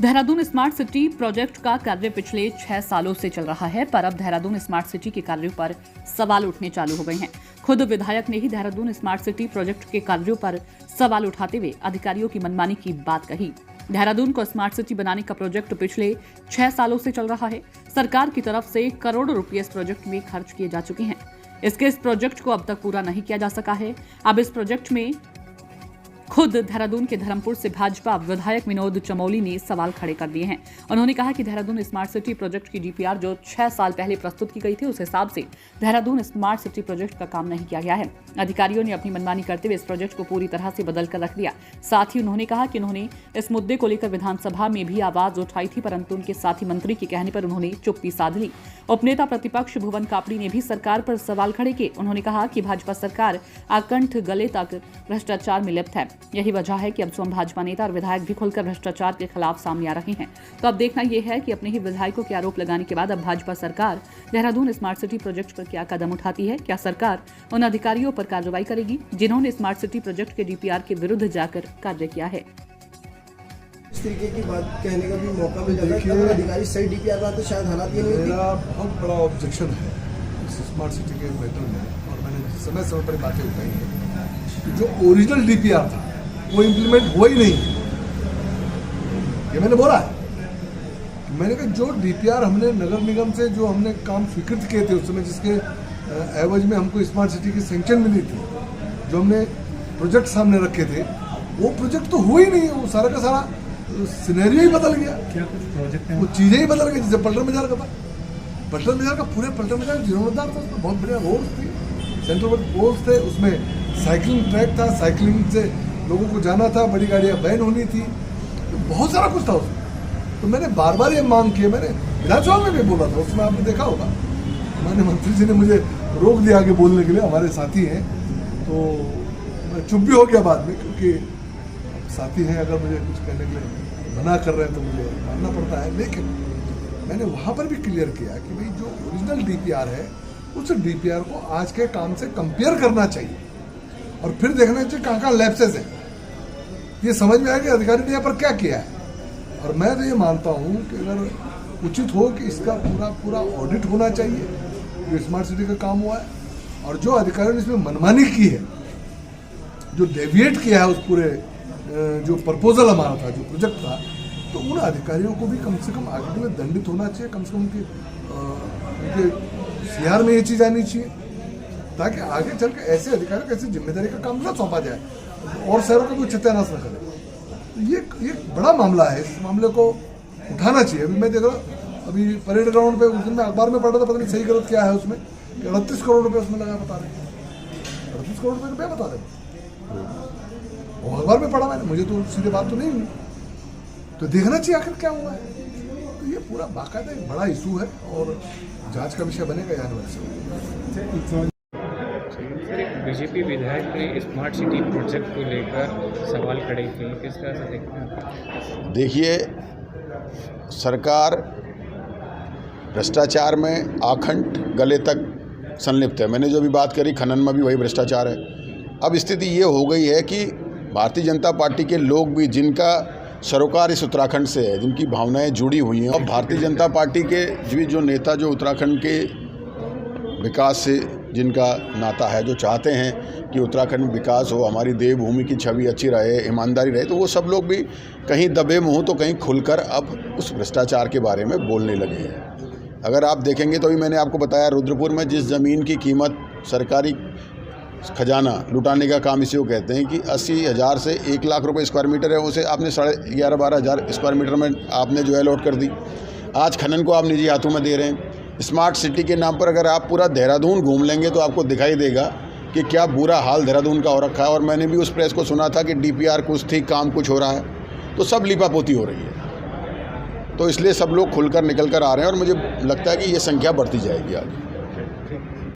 Dehradun smart city project का कार्य पिछले 6 सालों से चल रहा है, पर अब देहरादून स्मार्ट सिटी के कार्यों पर सवाल उठने चालू हो गए हैं। खुद विधायक ने ही देहरादून स्मार्ट सिटी प्रोजेक्ट के कार्यों पर सवाल उठाते हुए अधिकारियों की मनमानी की बात कही। देहरादून को स्मार्ट सिटी बनाने का प्रोजेक्ट पिछले 6 सालों से चल रहा है। सरकार की तरफ से करोड़ों रुपये इस प्रोजेक्ट में खर्च किए जा चुके हैं। इस प्रोजेक्ट को अब तक पूरा नहीं किया जा सका है। अब इस प्रोजेक्ट में खुद देहरादून के धर्मपुर से भाजपा विधायक विनोद चमोली ने सवाल खड़े कर दिए हैं। उन्होंने कहा कि देहरादून स्मार्ट सिटी प्रोजेक्ट की डीपीआर जो 6 साल पहले प्रस्तुत की गई थी, उस हिसाब से देहरादून स्मार्ट सिटी प्रोजेक्ट का काम नहीं किया गया है। अधिकारियों ने अपनी मनमानी करते हुए इस प्रोजेक्ट को पूरी तरह से बदल कर रख दिया। साथ ही उन्होंने कहा कि उन्होंने इस मुद्दे को लेकर विधानसभा में भी आवाज उठाई थी, परंतु उनके साथी मंत्री के कहने पर उन्होंने चुप्पी साध ली। उपनेता प्रतिपक्ष भुवन कापड़ी ने भी सरकार पर सवाल खड़े किए। उन्होंने कहा कि भाजपा सरकार आकंठ गले तक भ्रष्टाचार में लिप्त है। यही वजह है कि अब स्वयं भाजपा नेता और विधायक भी खुलकर भ्रष्टाचार के खिलाफ सामने आ रहे हैं। तो अब देखना यह है कि अपने ही विधायकों के आरोप लगाने के बाद अब भाजपा सरकार देहरादून स्मार्ट सिटी प्रोजेक्ट पर क्या कदम उठाती है। क्या सरकार उन अधिकारियों पर कार्रवाई करेगी जिन्होंने स्मार्ट सिटी प्रोजेक्ट के डीपीआर के विरुद्ध जाकर कार्य किया है। इस तरीके की बात कहने का भी मौका मिल जाता है। अगर अधिकारी सही डीपीआर का तो शायद हालात ये नहीं होती। मेरा बहुत बड़ा ऑब्जेक्शन है इस स्मार्ट सिटी के मैटर में, और मैंने समय समय पर बातें उठाई हैं कि जो ओरिजिनल डीपीआर था वो इम्प्लीमेंट हुआ ही नहीं। ये मैंने बोला है। मैंने कहा जो डीपीआर हमने नगर निगम से जो हमने काम स्वीकृत किए थे उस समय, जिसके एवज में हमको स्मार्ट सिटी की सैंक्शन मिली थी, जो हमने प्रोजेक्ट सामने रखे थे, वो प्रोजेक्ट तो हुआ ही नहीं है। वो सारा का सारा सिनेरियो ही बदल गया। क्या कुछ प्रोजेक्ट है? वो चीजें ही बदल गई। जैसे पलटन बाजार का था, पलटन बाजार का पूरे पलटन बाजार जीर्णोद्धार था। उसमें बहुत बढ़िया रोड थी, सेंट्रल पोल्स थे, उसमें साइकिलिंग ट्रैक था, साइकिलिंग से लोगों को जाना था, बड़ी गाड़ियां बैन होनी थी, तो बहुत सारा कुछ था उसमें। तो मैंने बार बार ये मांग की, मैंने विधानसभा में भी बोला था, उसमें आपने देखा होगा माननीय मंत्री जी ने मुझे रोक दिया आगे बोलने के लिए। हमारे साथी हैं तो मैं चुप भी हो गया बाद में, क्योंकि साथी हैं, अगर मुझे कुछ कहने के लिए मना कर रहे हैं तो मुझे मानना पड़ता है। लेकिन मैंने वहाँ पर भी क्लियर किया कि भाई जो ओरिजिनल डीपीआर है उस डीपीआर को आज के काम से कंपेयर करना चाहिए और फिर देखना चाहिए कहाँ कहाँ लैप्सेस है। ये समझ में आया कि अधिकारी ने यहाँ पर क्या किया है। और मैं तो ये मानता हूँ कि अगर उचित हो कि इसका पूरा ऑडिट होना चाहिए जो स्मार्ट सिटी का काम हुआ है, और जो अधिकारियों ने इसमें मनमानी की है, जो डेविएट किया है उस पूरे जो प्रपोजल हमारा था, जो प्रोजेक्ट था, तो उन अधिकारियों को भी कम से कम आगे में दंडित होना चाहिए। कम से कम उनके सीआर में ये चीज़ आनी चाहिए, ताकि आगे चल के ऐसे अधिकारियों को ऐसी जिम्मेदारी का काम न सौंपा जाए और शहरों का कोई सत्यानाश न करे। तो ये बड़ा मामला है, इस मामले को उठाना चाहिए। अभी मैं देख रहा, अभी परेड ग्राउंड पे उस दिन मैं अखबार में पढ़ रहा था, पता नहीं सही गलत क्या है उसमें, 38 करोड़ रुपये उसमें लगा बता रहे हैं। 38 करोड़ रुपये बता रहे, वो अखबार में पढ़ा मैंने, मुझे तो सीधे बात तो नहीं हुई। तो देखना चाहिए आखिर क्या हुआ है। तो ये पूरा बाकायदा एक बड़ा इशू है और जांच का विषय बनेगा आने वाले। बीजेपी विधायक ने स्मार्ट सिटी प्रोजेक्ट को लेकर सवाल खड़े किए, किस तरह से देखते हैं? देखिए, सरकार भ्रष्टाचार में आखंड गले तक संलिप्त है। मैंने जो भी बात करी, खनन में भी वही भ्रष्टाचार है। अब स्थिति ये हो गई है कि भारतीय जनता पार्टी के लोग भी, जिनका सरोकार इस उत्तराखंड से है, जिनकी भावनाएं जुड़ी हुई हैं, और भारतीय जनता पार्टी के भी जो नेता जो उत्तराखंड के विकास से जिनका नाता है, जो चाहते हैं कि उत्तराखंड में विकास हो, हमारी देवभूमि की छवि अच्छी रहे, ईमानदारी रहे, तो वो सब लोग भी कहीं दबे मुँह तो कहीं खुलकर अब उस भ्रष्टाचार के बारे में बोलने लगे हैं। अगर आप देखेंगे तो अभी मैंने आपको बताया, रुद्रपुर में जिस ज़मीन की कीमत सरकारी खजाना लुटाने का काम इसी को कहते हैं कि 80,000 से 1 लाख रुपए स्क्वायर मीटर है, उसे आपने 11,500 12,000 स्क्वायर मीटर में आपने जो है अलॉट कर दी। आज खनन को आप निजी हाथों में दे रहे हैं। स्मार्ट सिटी के नाम पर अगर आप पूरा देहरादून घूम लेंगे तो आपको दिखाई देगा कि क्या बुरा हाल देहरादून का हो रखा है। और मैंने भी उस प्रेस को सुना था कि डीपीआर कुछ थी, काम कुछ हो रहा है, तो सब लिपापोती हो रही है। तो इसलिए सब लोग खुलकर निकल कर आ रहे हैं और मुझे लगता है कि ये संख्या बढ़ती जाएगी आगे।